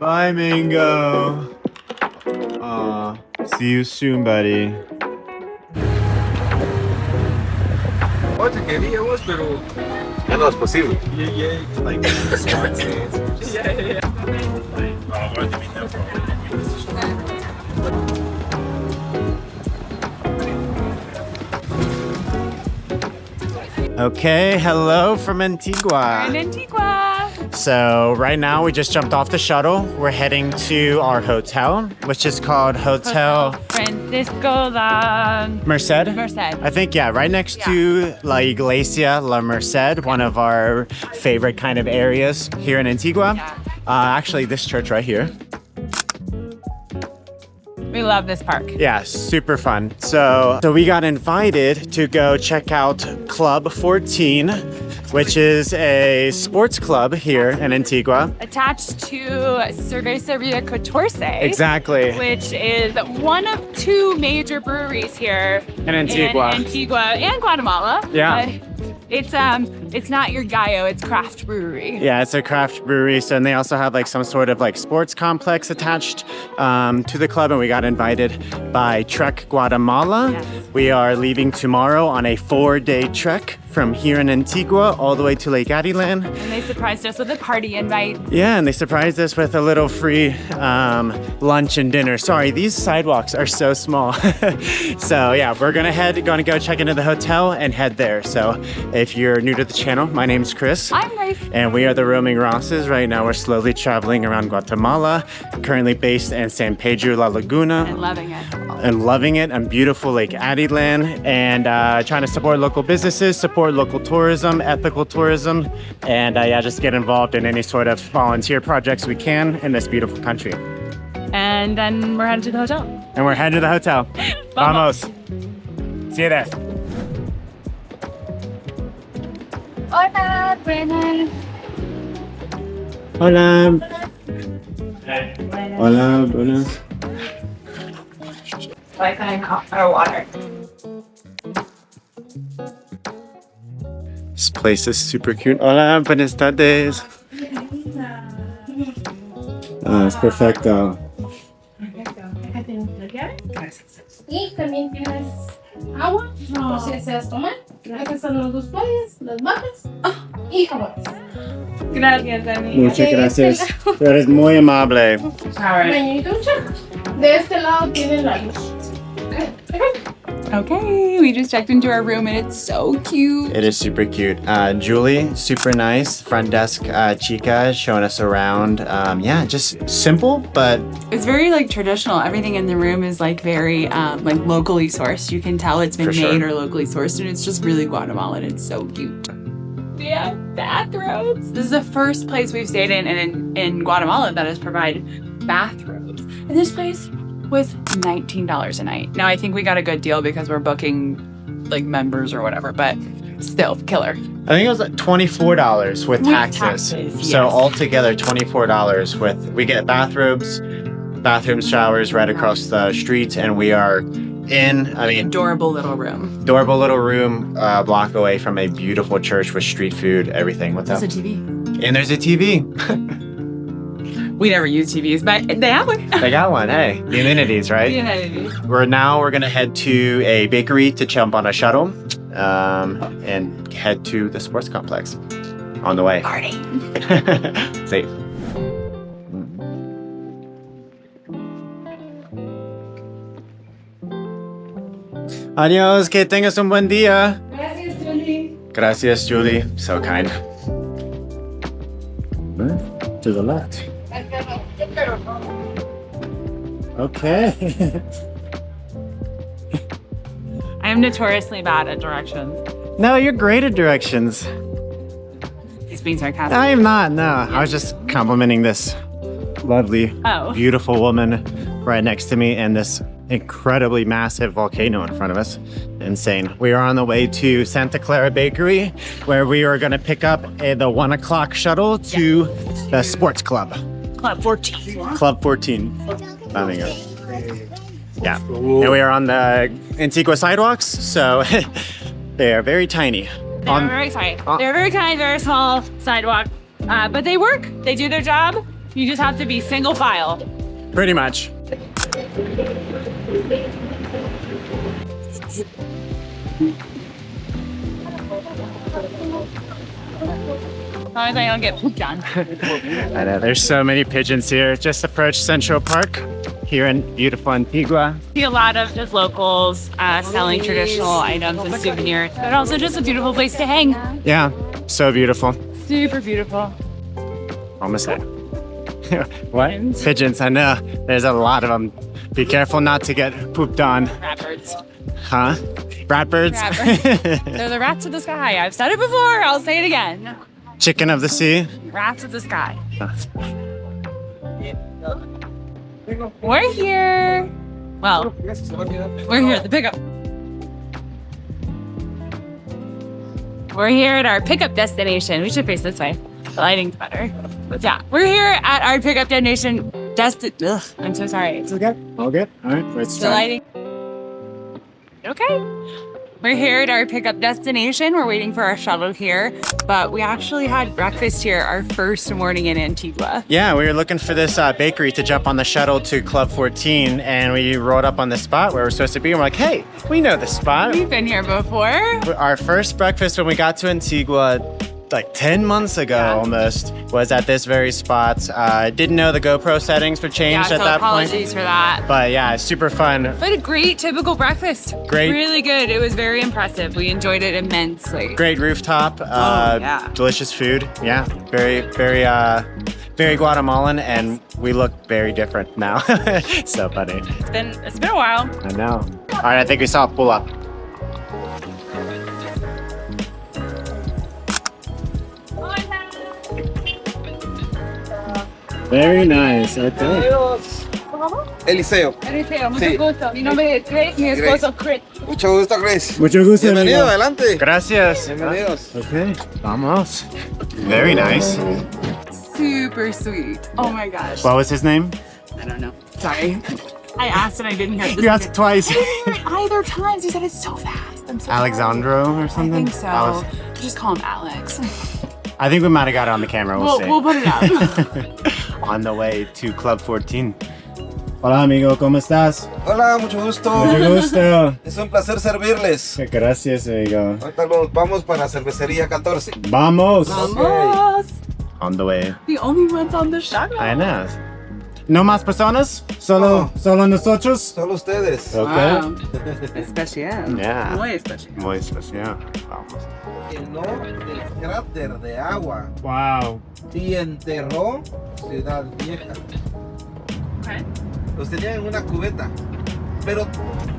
Bye, Mango. Aw, see you soon, buddy. Oye, queríamos, pero ya no es posible. Yeah, like Wisconsin. Yeah. Okay, hello from Antigua. We're in Antigua. So right now we just jumped off the shuttle. We're heading to our hotel, which is called Hotel Francisco La Merced. Merced. I think, yeah, right next to La Iglesia La Merced, one of our favorite kind of areas here in Antigua. Yeah. Actually, this church right here. We love this park. Yeah, super fun. So we got invited to go check out Club 14, which is a sports club here in Antigua. Attached to Cervecería Catorce. Exactly. Which is one of two major breweries here In Antigua. In Antigua and Guatemala. Yeah. It's not your gallo, it's craft brewery. Yeah, it's a craft brewery. So, and they also have like some sort of like sports complex attached to the club. And we got invited by Trek Guatemala. Yes. We are leaving tomorrow on a 4-day trek from here in Antigua all the way to Lake Adilan. And they surprised us with a party invite. Yeah, and they surprised us with a little free lunch and dinner. Sorry, these sidewalks are so small. So yeah, we're gonna go check into the hotel and head there. So if you're new to the channel, my name's Chris. I'm Grace. And we are the Roaming Rosses. Right now we're slowly traveling around Guatemala, currently based in San Pedro La Laguna. And loving it. And loving it, and beautiful Lake Adilan, and trying to support local businesses, support local tourism, ethical tourism, and yeah, just get involved in any sort of volunteer projects we can in this beautiful country. And then we're headed to the hotel. And we're heading to the hotel. Vamos. See you there. Hola, buenas. Hola. Hola, buenas. Like our water. This place is super cute. Hola, buenas tardes. Es perfecto. Y también tienes agua, por si deseas tomar. Estas son las dos playas, las bajas y jabones. Gracias, Dani. Muchas gracias. Tú eres muy amable. Baño y ducha. De este lado tienen la luz. Okay, we just checked into our room and it's so cute. It is super cute. Julie, super nice. Front desk chica showing us around. Yeah, just simple, but It's very like traditional. Everything in the room is like very like locally sourced. You can tell it's been For sure. made or locally sourced, and it's just really Guatemalan. It's so cute. We have bathrobes. This is the first place we've stayed in Guatemala that has provided bathrobes. And this place was $19 a night. Now I think we got a good deal because we're booking like members or whatever, but still killer. I think it was like $24 with taxes. taxes, So yes. altogether $24 with, we get bathrobes, bathroom showers right across the street, and we are in, Adorable little room. adorable little room, block away from a beautiful church with street food, everything. What's up? There's a TV. And there's a TV. We never use TVs, but they have one. They got one, hey. The amenities, right? We're gonna head to a bakery to jump on a shuttle and head to the sports complex on the way. Party. Safe. Adios, que tengas un buen día. Gracias, Julie. Gracias, Julie. So kind. To the left. Okay. I am notoriously bad at directions. No, you're great at directions. He's being sarcastic. I am not, no. I was just complimenting this lovely, beautiful woman right next to me and this incredibly massive volcano in front of us. Insane. We are on the way to Santa Clara Bakery, where we are going to pick up the 1 o'clock shuttle to the sports club. Club 14. Club 14. There. Yeah. And we are on the Antigua sidewalks, so they are very tiny. They're very tiny. They're very kind, very small sidewalk. But they work. They do their job. You just have to be single file. Pretty much. I think I'll get pooped on. I know, there's so many pigeons here. Just approached Central Park here in beautiful Antigua. See a lot of just locals selling traditional items and souvenirs, but also just a beautiful place to hang. Yeah, so beautiful. Super beautiful. Almost there. What? Pigeons, I know. There's a lot of them. Be careful not to get pooped on. Ratbirds. Huh? Ratbirds? Ratbirds. They're the rats of the sky. I've said it before. I'll say it again. Chicken of the sea. Rats of the sky. We're here. Well, we're here at the pickup. We're here at our pickup destination. We should face this way. The lighting's better. But yeah, we're here at our pickup destination. I'm so sorry. It's okay. All good. All right, let's The try. lighting. Okay. We're here at our pickup destination. We're waiting for our shuttle here, but we actually had breakfast here our first morning in Antigua. Yeah, we were looking for this bakery to jump on the shuttle to Club 14, and we rode up on the spot where we're supposed to be. And we're like, hey, we know the spot. We've been here before. Our first breakfast when we got to Antigua, like 10 months ago almost, was at this very spot. Didn't know the GoPro settings were changed Yeah, at so that apologies point. for that. But yeah, super fun. But a great typical breakfast. Great. Really good. It was very impressive. We enjoyed it immensely. Great rooftop. yeah. Delicious food. Yeah, very Guatemalan, and we look very different now. So funny. It's been a while. I know. All right, I think we saw a pull up. Very nice. Okay. Eliseo. Eliseo, mucho Sí. gusto. Mi nombre es Grace, mi esposo Chris. Mucho gusto, Chris. Mucho gusto. Bienvenido, amigo. adelante. Gracias. Bienvenidos. Okay, vamos. Very nice. Super sweet. Oh my gosh. What was his name? I don't know. Sorry. I asked and I didn't hear. You asked twice. Either times. He said it's so fast. I'm so Alexandro or sorry. I something? think so. Just call him Alex. I think we might have got it on the camera. We'll see. We'll put it up. On the way to Club 14. Hola, amigo. ¿Cómo estás? Hola, mucho gusto. Mucho gusto. Es un placer servirles. Gracias, amigo. Ahorita nos vamos para Cervecería Catorce. Vamos. Vamos. On the way. The only ones on the shuttle. I know. ¿No más personas? ¿Solo nosotros? Solo ustedes. Okay. Wow. Especial. Yeah. Muy especial. Muy especial. Vamos. Llenó del cráter de agua Wow. y enterró Ciudad Vieja. Okay. Los tenían en una cubeta. Pero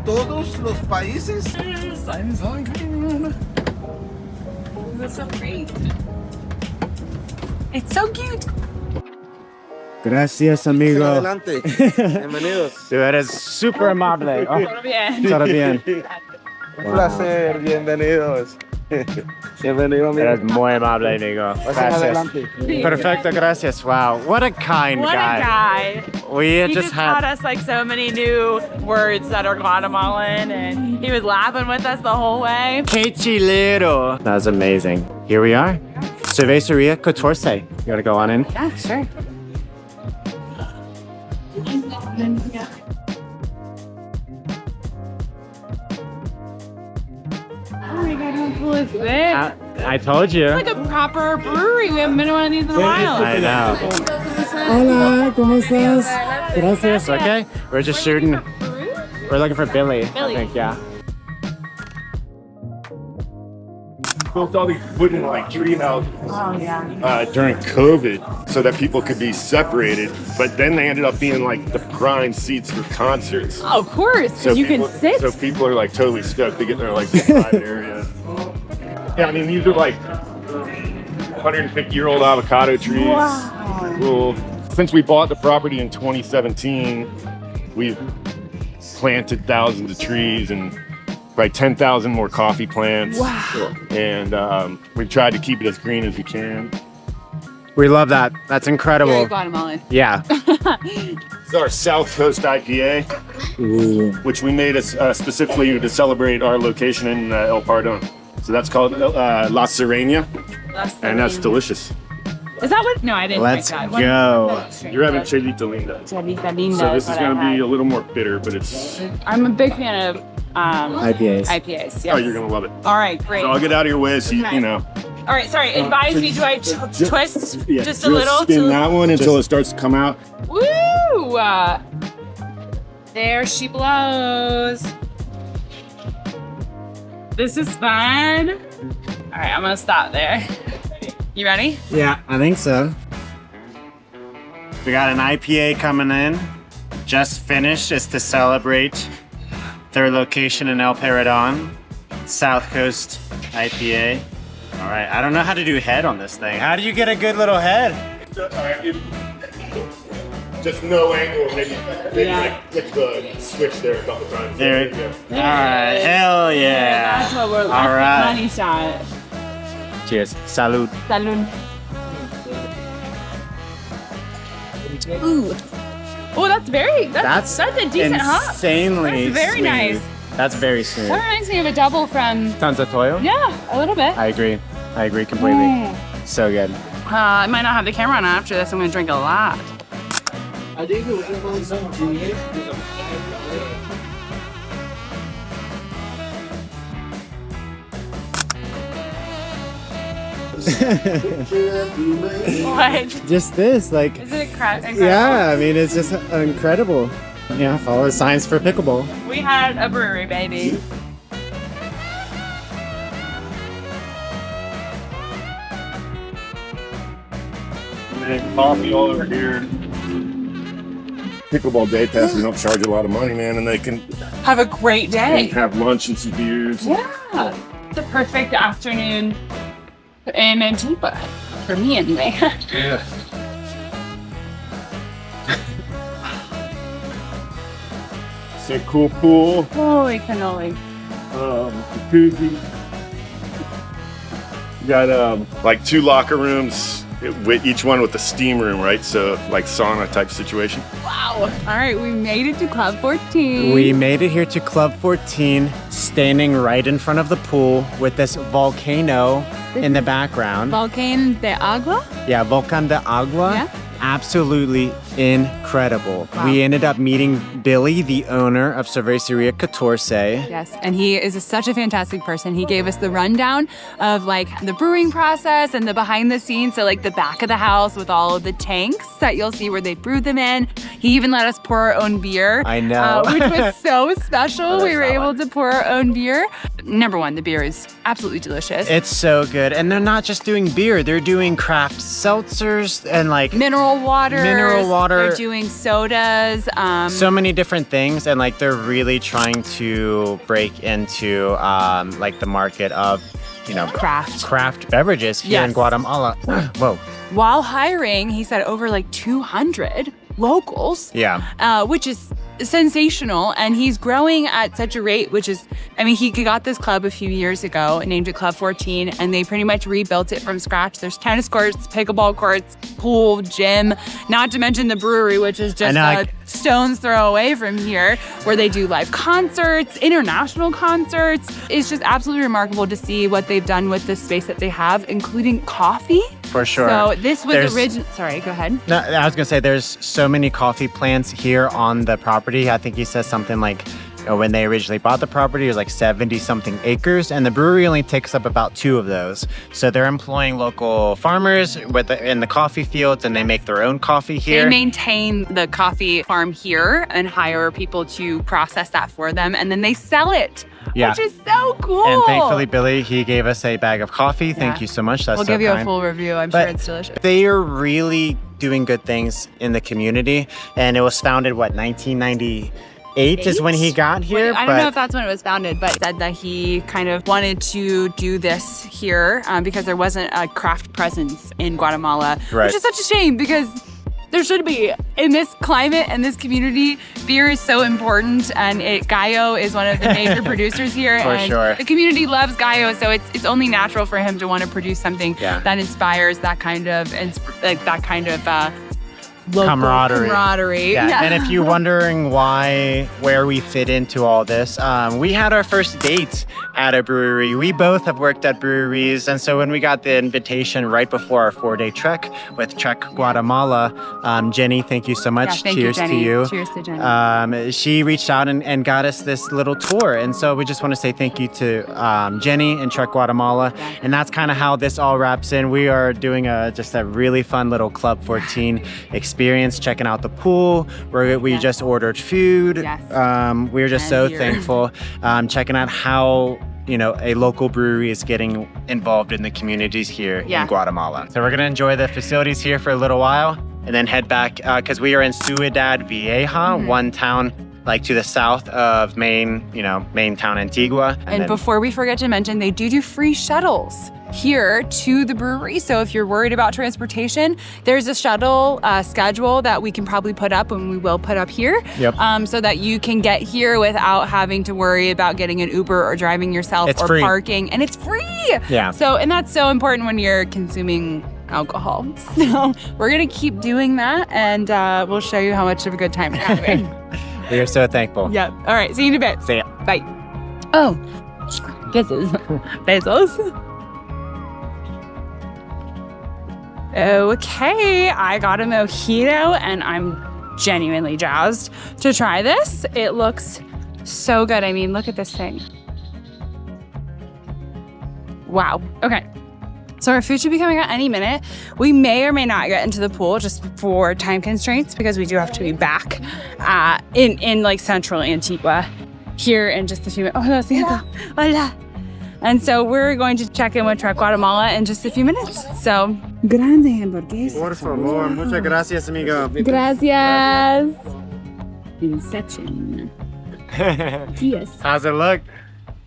todos los países. I'm so excited. That's so great. It's so cute. Gracias, amigo. Adelante. Bienvenidos. Tú eres súper amable. Oh, Todo bien. todo bien. Un placer. Bienvenidos. Bienvenido, amigo. Eres muy amable, amigo. Pasen Gracias. adelante. Perfecto, gracias. Wow, what a kind What guy. a guy. We He just taught us like so many new words that are Guatemalan, and he was laughing with us the whole way. Que chilero. That was amazing. Here we are. Cervecería Catorce. You gotta go on in. Yeah, sure. Oh my god, how cool is this? I told you. It's like a proper brewery. We haven't been to one of these in a while. I know. Hola, ¿cómo estás? Gracias. Okay, we're just shooting. We're looking for Billy. Billy. I think, yeah. Built all these wooden like tree houses Oh yeah. during COVID so that people could be separated, but then they ended up being like the prime seats for concerts. Oh, of course, because you people, can sit. So people are like totally stoked to get their like private area. Yeah, I mean these are like 150-year-old avocado trees. Wow. Cool. Since we bought the property in 2017, we've planted thousands of trees and like 10,000 more coffee plants. Wow. And we've tried to keep it as green as we can. We love that. That's incredible. Very Guatemalan. Yeah. This is our South Coast IPA, which we made specifically to celebrate our location in El Pardon. So that's called La Serena, and that's delicious. Is that what? No, I didn't Let's drink go. that. You're having Chelita Linda. Chelita Linda. So this is is what going to I be a had. little more bitter, but it's... I'm a big fan of IPAs. IPAs. Yes. Oh, you're going to love it. All right, great. So I'll get out of your way so you know. All right, sorry. Advise me. Do I twist just a little? Spin that one until it starts to come out. Woo! There she blows. This is fun. All right, I'm gonna stop there. You ready? Yeah, I think so. We got an IPA coming in. Just finished. It's to celebrate their location in El Paredon. South Coast IPA. All right, I don't know how to do head on this thing. How do you get a good little head? Just no angle, maybe like click the switch there a couple times. There. you go. All right, hell yeah. That's what we're. All That's right. the money shot. Cheers. Salud. Salud. Ooh. Oh, that's very. That's a decent hop. Insanely That's very sweet. nice. That's very smooth. That reminds me of a double from. Tons Toyo? Yeah, a little bit. I agree. I agree completely. So good. I might not have the camera on after this. I'm gonna drink a lot. What? Just this, like, Is it incredible? yeah, I mean, it's just incredible. Yeah, follow the signs for pickleball. We had a brewery, baby. And coffee all over here. Pickleball day pass, we don't charge a lot of money, man, and they can Have a great day. have lunch and some beers. Yeah. The perfect afternoon in Antigua. For me, anyway. Yeah. It's a cool pool. Holy cannoli. Jacuzzi. You got like 2 locker rooms, with each one with a steam room, right? So like sauna type situation. Wow. All right, we made it to Club 14. We made it here to Club 14, standing right in front of the pool with this volcano in the background. Volcano de Agua? Yeah, Volcan de Agua. Yeah. Absolutely incredible. Wow. We ended up meeting Billy, the owner of Cervecería Catorce. Yes, and he is such a fantastic person. He gave us the rundown of like the brewing process and the behind the scenes, so like the back of the house with all of the tanks that you'll see where they brewed them in. He even let us pour our own beer. I know. Which was so special. We were that able one. to pour our own beer. Number one, the beer is absolutely delicious. It's so good. And they're not just doing beer, they're doing craft seltzers and like mineral water. Water. They're doing sodas. So many different things, and like they're really trying to break into like the market of, you know, craft beverages here in Yes. Guatemala. Whoa. While hiring, he said over like 200 locals. Yeah. Which is sensational, and he's growing at such a rate, which is, I mean, he got this club a few years ago and named it Club 14, and they pretty much rebuilt it from scratch. There's tennis courts, pickleball courts, pool, gym, not to mention the brewery, which is just a stone's throw away from here, where they do live concerts, international concerts. It's just absolutely remarkable to see what they've done with this space that they have, including coffee. For sure. So this was original. Sorry, go ahead. No, I was gonna say there's so many coffee plants here on the property. I think he says something like, you know, when they originally bought the property, it was like 70 something acres, and the brewery only takes up about 2 of those. So they're employing local farmers in the coffee fields, and they make their own coffee here. They maintain the coffee farm here and hire people to process that for them, and then they sell it. Yeah. Which is so cool. And thankfully, Billy, he gave us a bag of coffee. Thank you so much. That's We'll so give you a kind. full review. I'm But sure it's delicious. They are really doing good things in the community, and it was founded, 1998 is when he got here. I don't know if that's when it was founded, but said that he kind of wanted to do this here because there wasn't a craft presence in Guatemala, Right. which is such a shame because there should be. In this climate and this community, beer is so important, and Gallo is one of the major producers here. For and sure. The community loves Gallo, so it's only natural for him to want to produce something Yeah. that inspires that kind of local camaraderie. Yeah. And if you're wondering where we fit into all this, we had our first date at a brewery. We both have worked at breweries. And so when we got the invitation right before our 4-day trek with Trek Guatemala, Jenny, thank you so much. Cheers to you. Cheers to Jenny. She reached out and got us this little tour. And so we just want to say thank you to Jenny and Trek Guatemala. And that's kind of how this all wraps in. We are doing just a really fun little Club 14 experience, checking out the pool. We just ordered food. We're just so thankful. Checking out how a local brewery is getting involved in the communities here in Guatemala. So we're gonna enjoy the facilities here for a little while and then head back because we are in Ciudad Vieja, one town like to the south of main town Antigua. And before we forget to mention, they do free shuttles here to the brewery. So if you're worried about transportation, there's a shuttle schedule that we can probably put up, and we will put up here, so that you can get here without having to worry about getting an Uber or driving yourself or free. Parking. And it's free. Yeah. So, and that's so important when you're consuming alcohol. So we're gonna keep doing that, and we'll show you how much of a good time we're having. We are so thankful. Yeah. All right. See you in a bit. See ya. Bye. Oh, kisses. Besos. Okay, I got a mojito and I'm genuinely jazzed to try this. It looks so good. I mean, look at this thing. Wow. Okay. So our food should be coming out any minute. We may or may not get into the pool just for time constraints because we do have to be back in like central Antigua here in just a few minutes. Hola. And so we're going to check in with Trek Guatemala in just a few minutes. So, grande hamburguesa. Por favor, muchas gracias, amigo. Gracias. Inception. Yes. How's it look?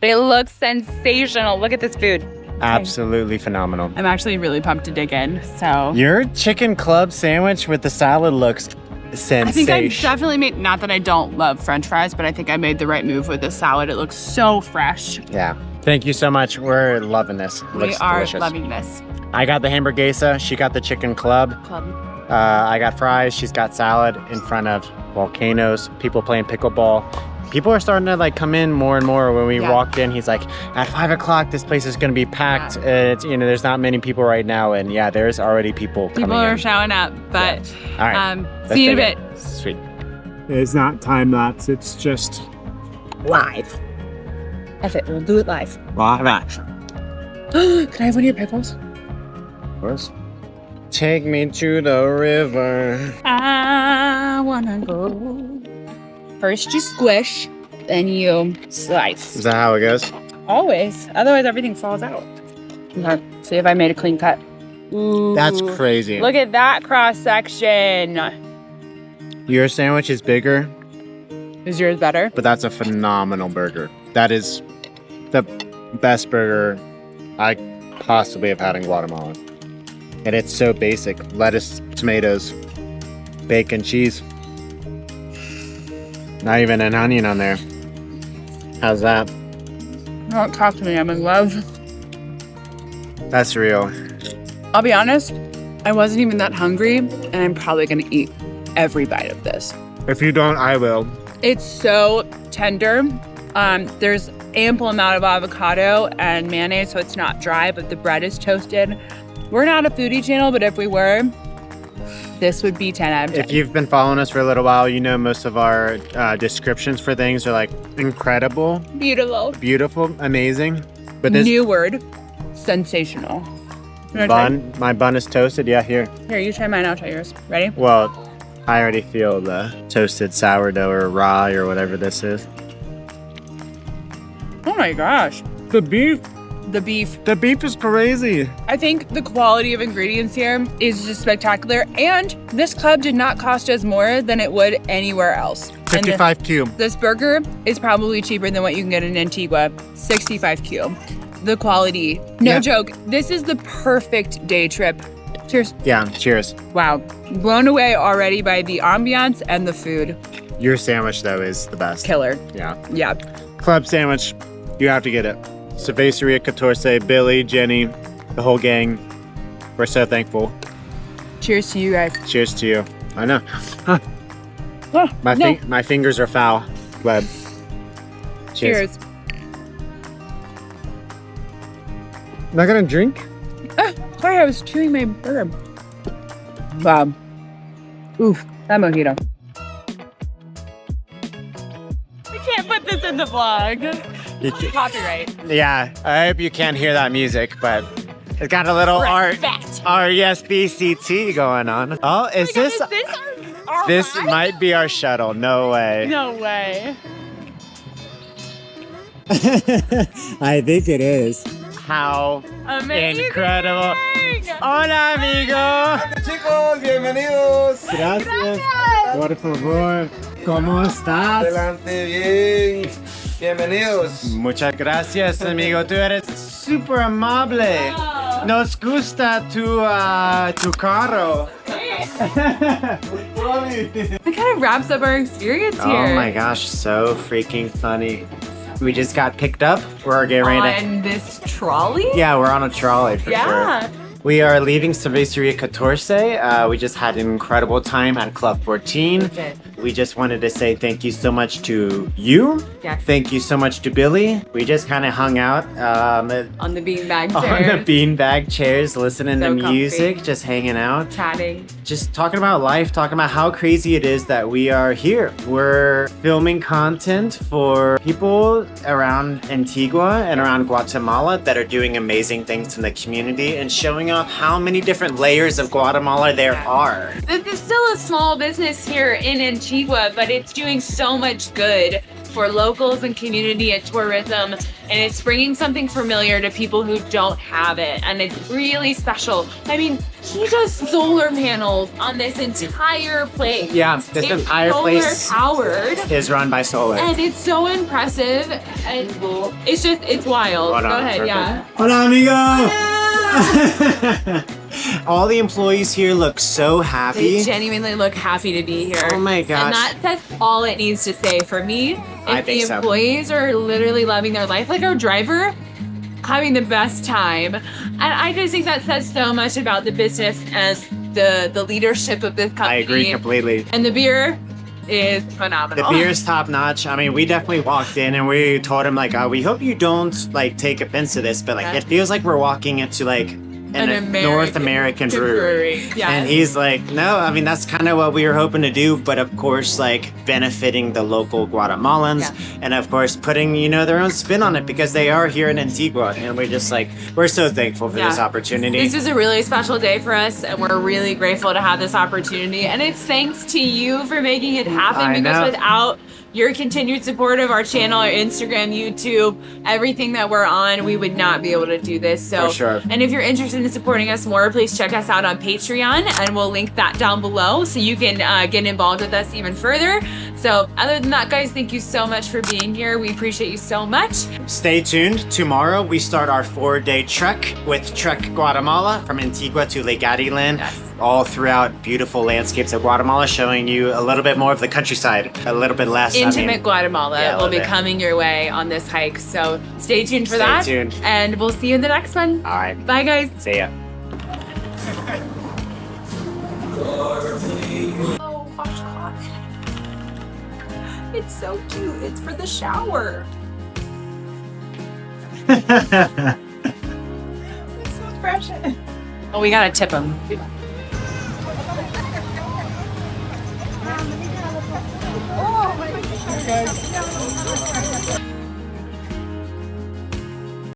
It looks sensational. Look at this food. Absolutely phenomenal. I'm actually really pumped to dig in. So your chicken club sandwich with the salad looks sensation. I think I definitely made, not that I don't love French fries, but I think I made the right move with the salad. It looks so fresh. Yeah. Thank you so much. We're loving this. We are loving this. I got the hamburguesa. She got the chicken club. I got fries. She's got salad in front of volcanoes. People playing pickleball. People are starting to come in more and more. When we walked in, he's like, at 5 o'clock, this place is going to be packed. It's, there's not many people right now. And yeah, there's already people coming in. People are showing up, but all right. See you in a bit. Sweet. It's not time lapse. It's just live. F it, we'll do it live. Live. Can I have one of your pickles? Of course. Take me to the river. I wanna go. First you squish, then you slice. Is that how it goes? Always. Otherwise everything falls out. Okay. See if I made a clean cut. Ooh. That's crazy. Look at that cross section. Your sandwich is bigger. Is yours better? But that's a phenomenal burger. That is the best burger I possibly have had in Guatemala. And it's so basic. Lettuce, tomatoes, bacon, cheese. Not even an onion on there. How's that? Don't talk to me, I'm in love. That's real. I'll be honest, I wasn't even that hungry, and I'm probably gonna eat every bite of this. If you don't, I will. It's so tender. There's ample amount of avocado and mayonnaise, so it's not dry, but the bread is toasted. We're not a foodie channel, but if we were, this would be 10 out of 10. If you've been following us for a little while, you know most of our descriptions for things are like incredible, beautiful, amazing. But this new word, sensational. my bun is toasted. Yeah, here. Here, you try mine, I'll try yours. Ready? Well, I already feel the toasted sourdough or rye or whatever this is. Oh my gosh. The beef. The beef. The beef is crazy. I think the quality of ingredients here is just spectacular. And this club did not cost us more than it would anywhere else. 55 cube. This burger is probably cheaper than what you can get in Antigua. 65 cube. The quality. No joke. This is the perfect day trip. Cheers. Yeah, cheers. Wow. Blown away already by the ambiance and the food. Your sandwich, though, is the best. Killer. Yeah. Yeah. Club sandwich. You have to get it. Cervecería Catorce, Billy, Jenny, the whole gang. We're so thankful. Cheers to you guys. Cheers to you. I know. My fingers are foul. But cheers. Not gonna drink? Sorry, I was chewing my burp. Wow. Oof, that mojito. We can't put this in the vlog. Copyright. Yeah, I hope you can't hear that music, but it's got a little R-E-S-B-C-T going on. Oh, is this? This might be our shuttle. No way. No way. I think it is. How Amazing. incredible. Hola, amigo. Chicos, bienvenidos. Gracias. Por favor. ¿Cómo estás? Adelante, bien. Bienvenidos. Muchas gracias, amigo. Tú eres súper amable. Nos gusta tu carro. That kind of wraps up our experience here. Oh my gosh, so freaking funny. We just got picked up. We're getting ready to... On this trolley? Yeah, we're on a trolley for Yeah. sure. We are leaving Cervecería Catorce. We just had an incredible time at Club 14. We just wanted to say thank you so much to you. Yes. Thank you so much to Billy. We just kind of hung out On the beanbag on chair. the beanbag chairs, listening So to music, comfy. just hanging out. Chatting. Just talking about life, talking about how crazy it is that we are here. We're filming content for people around Antigua and around Guatemala that are doing amazing things in the community and showing off how many different layers of Guatemala there are. This is still a small business here in Antigua, but it's doing so much good for locals and community and tourism, and it's bringing something familiar to people who don't have it, and it's really special. I mean, he does solar panels on this entire place. Yeah, this It's entire place solar powered, is run by solar. and it's so impressive, and it's wild. Hold on, Go ahead, perfect. yeah. Hola, amigo! All the employees here look so happy. They genuinely look happy to be here. Oh my gosh. And that's all it needs to say. For me, I if think the so. employees are literally loving their life, like our driver, having the best time. And I just think that says so much about the business and the leadership of this company. I agree completely. And the beer is phenomenal. The beer is top notch. I mean, we definitely walked in and we told him like, we hope you don't like take offense to this, but like Yeah. it feels like we're walking into like An North American brewery. Yeah. And he's like, no, I mean, that's kind of what we were hoping to do, but of course, like benefiting the local Guatemalans Yeah. and of course putting, their own spin on it because they are here in Antigua. And we're just like, we're so thankful for this opportunity. This is a really special day for us, and we're really grateful to have this opportunity. And it's thanks to you for making it happen, I because know. without your continued support of our channel, our Instagram, YouTube, everything that we're on, we would not be able to do this. So, For sure. And if you're interested in supporting us more, please check us out on Patreon, and we'll link that down below so you can get involved with us even further. So other than that, guys, thank you so much for being here. We appreciate you so much. Stay tuned. Tomorrow we start our 4-day trek with Trek Guatemala from Antigua to Lake Adelan, all throughout beautiful landscapes of Guatemala, showing you a little bit more of the countryside, a little bit less. Intimate Guatemala yeah, a will little be bit. coming your way on this hike. So stay tuned for Stay that. tuned. And we'll see you in the next one. All right. Bye, guys. See ya. Oh, washcloth. It's so cute. It's for the shower. It's so precious. Oh, we gotta tip him.